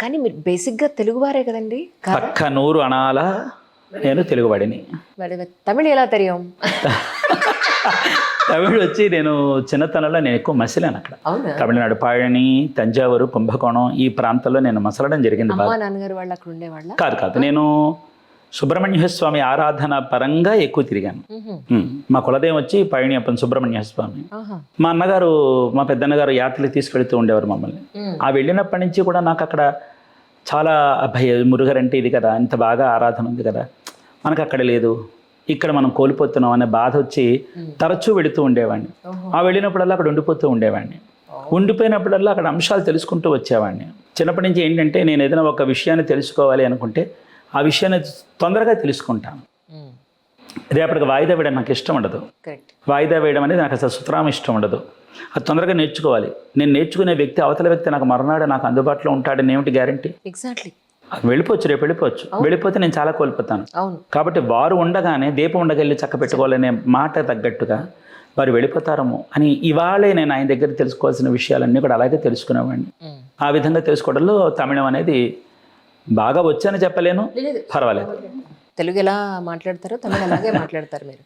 కానీ మీరు బేసిక్గా తెలుగువారే కదండి? పక్క నూరు అనాల నేను తెలుగువాడిని. మరి తమిళ్ ఎలా తెలియం? తమిళ్ వచ్చి నేను చిన్నతనంలో నేను ఎక్కువ మసిలాను అక్కడ. అవునా? తమిళనాడు పళని, తంజావూరు, కుంభకోణం ఈ ప్రాంతంలో నేను మసలడం జరిగింది. అమ్మా నాన్నగారు వాళ్ళు అక్కడ ఉండేవాళ్ళ? కాదు నేను సుబ్రహ్మణ్య స్వామి ఆరాధన పరంగా ఎక్కువ తిరిగాను. మా కులదేవం వచ్చి పళనియప్పన్ సుబ్రహ్మణ్య స్వామి. మా అన్నగారు మా పెద్దన్నగారు యాత్రలకు తీసుకెళ్తూ ఉండేవారు మమ్మల్ని. ఆ వెళ్ళినప్పటి నుంచి కూడా నాకు అక్కడ చాలా అభయ మురుగర్ అంటే ఇది కదా, ఇంత బాగా ఆరాధన ఉంది కదా, మనకు అక్కడ లేదు, ఇక్కడ మనం కోల్పోతున్నాం అనే బాధ వచ్చి తరచూ వెళుతూ ఉండేవాడిని. ఆ వెళ్ళినప్పుడల్లా అక్కడ ఉండిపోతూ ఉండేవాడిని. ఉండిపోయినప్పుడల్లా అక్కడ అంశాలు తెలుసుకుంటూ వచ్చేవాడిని. చిన్నప్పటి నుంచి ఏంటంటే నేను ఏదైనా ఒక విషయాన్ని తెలుసుకోవాలి అనుకుంటే ఆ విషయాన్ని తొందరగా తెలుసుకుంటాను. రేపటికి వాయిదా వేయడం నాకు ఇష్టం ఉండదు. వాయిదా వేయడం అనేది నాకు అసలు సుతరాం ఇష్టం ఉండదు. అది తొందరగా నేర్చుకోవాలి. నేను నేర్చుకునే వ్యక్తి అవతల వ్యక్తి నాకు మరణాడు నాకు అందుబాటులో ఉంటాడని ఏమిటి గ్యారంటీ? ఎగ్జాక్ట్లీ. వెళ్ళిపోవచ్చు, రేపు వెళ్ళిపోవచ్చు. వెళ్ళిపోతే నేను చాలా కోల్పోతాను. కాబట్టి వారు ఉండగానే దీపం ఉండగెళ్ళి చక్క పెట్టుకోవాలనే మాట తగ్గట్టుగా వారు వెళ్ళిపోతారేమో అని ఇవాళే నేను ఆయన దగ్గర తెలుసుకోవాల్సిన విషయాలన్నీ కూడా అలాగే తెలుసుకునేవాడిని. ఆ విధంగా తెలుసుకోవడంలో తమిళం అనేది బాగా వచ్చని చెప్పలేను, పర్వాలేదు. తెలుగు ఎలా మాట్లాడతారో తమిళ అలాగే మాట్లాడతారు మీరు.